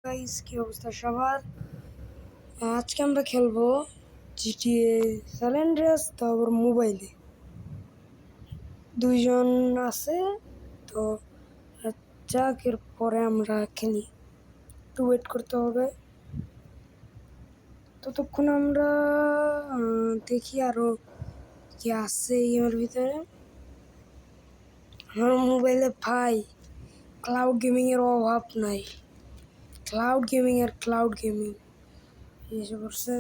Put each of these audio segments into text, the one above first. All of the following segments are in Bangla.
গাইস, কি অবস্থা সবার? আজকে আমরা খেলবো জিটিএ স্যান অ্যান্ড্রিয়াস, তো আবার মোবাইলে। দুইজন আছে তো, যাক এরপরে আমরা খেলি। একটু ওয়েট করতে হবে, ততক্ষণ আমরা দেখি আরো কি আছে এর ভিতরে। আমার মোবাইলে ভাই ক্লাউড গেমিং এর অভাব নাই। ক্লাউড গেমিং এসে পড়ছে।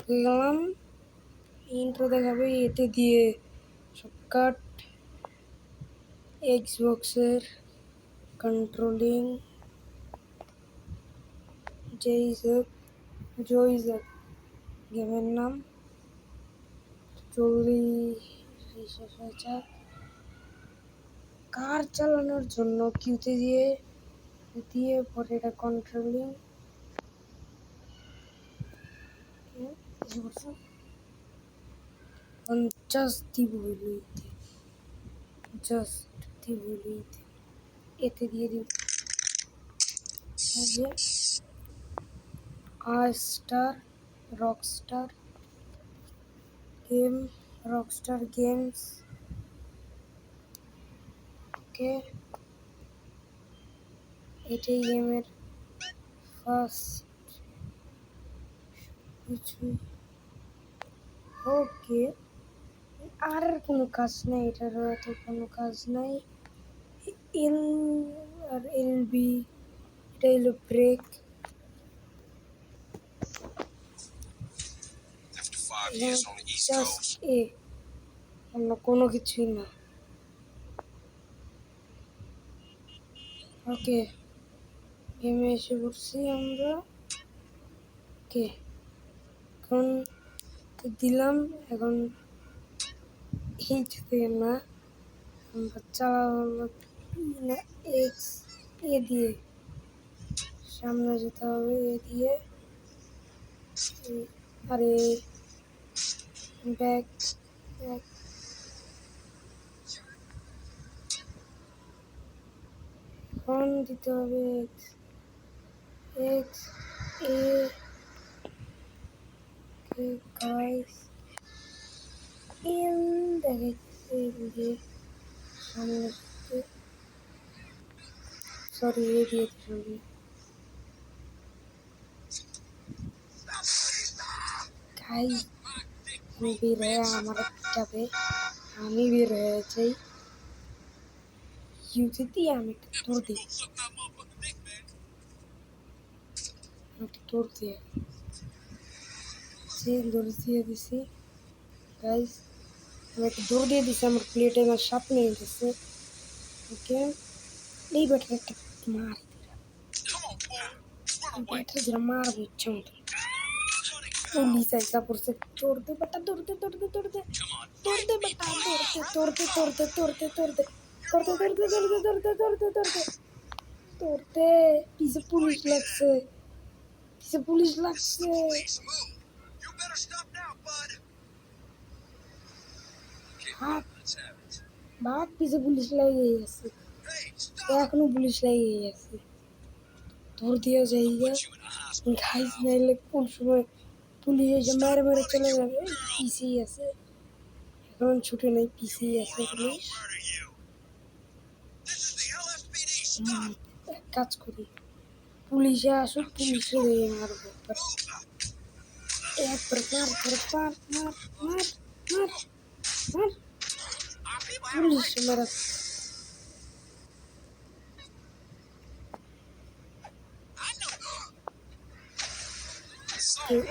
গেলাম, ইন্ট্রো দেখাবে, এতে দিয়ে শর্টকাট এক্সবক্সের কন্ট্রোলিং জয়জাক গেমের নাম। জলদি রিসেট হয়েছে। কার চালানোর জন্য কিউতে দিয়ে পরে এটা কন্ট্রোলিং 50 দিব হইতে, জাস্ট দিব হইতে এতে দিয়ে দিব স্টার রকস্টার গেমস। ওকে, এটাই গেমের ফার্স্ট কিছু। ওকে, আর কোনো কাজ নাই, এটার তো কোনো কাজ নাই। এল আর এলবি, এটা হলো ব্রেক। জাস্ট অন্য কোনো কিছুই না। ওকে, গেমে এসে পড়ছি আমরা। ওকে, এখন দিলাম। এখন হিট না, আমরা চালাবো না। এক্স এ দিয়ে সামনে যেতে হবে, এ দিয়ে। আরে ব্যাক এখন দিতে হবে এক্স এ। গাইস, দেখাইতেছে দিয়ে সামনে, সরি এ দিয়ে সামনে। গাইস, আমি বের হয়ে আমার পিটাবে, আমি বের হয়ে যাই ইউতে দিয়ে। আমি একটা তোর দিই, দৌড় দিয়ে দিছি। গাইস, আমি একটা দৌড় দিয়ে দিছি, আমার প্লেটে আমার সাপ নিয়ে গেছে। ওকে, এই ব্যাটারে একটা মার, ব্যাটারে যেটা মারবো ইচ্ছা মতো। পুলিশ আইসা পড়ছে। দৌড়তে বেটা, দৌড়তে বেটা, দৌড়তে পিছে পুলিশ লাগছে, ভাগ পিছে পুলিশ লাগে গেছে, এখনো পুলিশ লাগে গেছে। দৌড় দিয়ে যাই গাইস, নাইলে কোন সময় পুলিশ এসে মারে মারে চলে যাবে। পিছিয়ে আছে, এখন ছুটে নেই, পিছিয়ে আছে পুলিশ। এক কাজ করি, পুলিশে আসুক, পুলিশে দিয়ে মারবো একবার। মার পুলিশ মারা।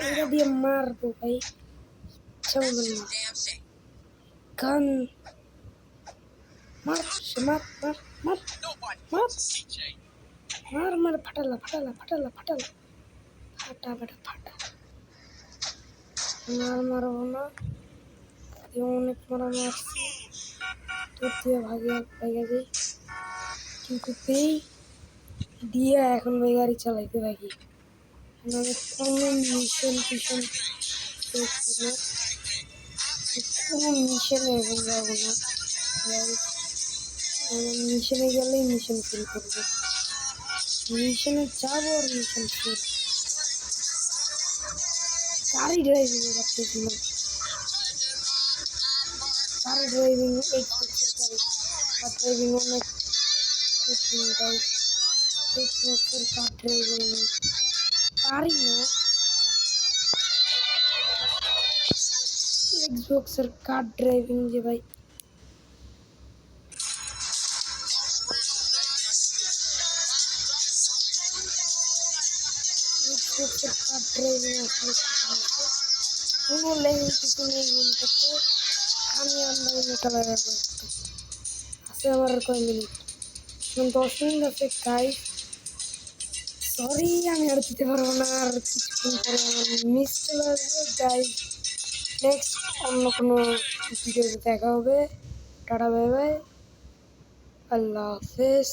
এটা দিয়ে মারবো ভাই, ইচ্ছা মতো না। গান মার, মার মার মার মার মার মার, ফাটা ফাটা বেটা ফাটা। মারবো না, অনেক মারা মারছি। তোর দিয়ে ভাগে যাই, কিন্তু দিয়ে এখন ওই গাড়ি চালাইতে থাকি। আমি কোনো মিশনে এখন যাবো না। মিশনে গেলেই মিশন ফিল করবো। মিশনে যাবো আর মিশন ফেল। গাড়ি ড্রাইভিং এ পারতেছিলাম, কার ড্রাইভিং এক্সপোর্টের গাড়ি কার ড্রাইভিং অনেক কঠিন গাই। এক্সপোর্টের কার ড্রাইভিং পারি না। এক্সবক্সের কার ড্রাইভিং যে ভাই এক্সবক্সের কার ড্রাইভিং আসলে কোনো লেভেল কিছু নেই গেমটাতে। আমি আন্দাজে খেলা করতাম। আছে আমার আর কয় মিনিট, 10 মিনিট আছে গাইস। সরি আমি আর দিতে পারবো না, আর কিছুক্ষণ পরে আমার মিস চলে আসবে গাইস। নেক্সট অন্য কোনো ভিডিওতে দেখা হবে। টাটা বাই বাই, আল্লাহ হাফেজ।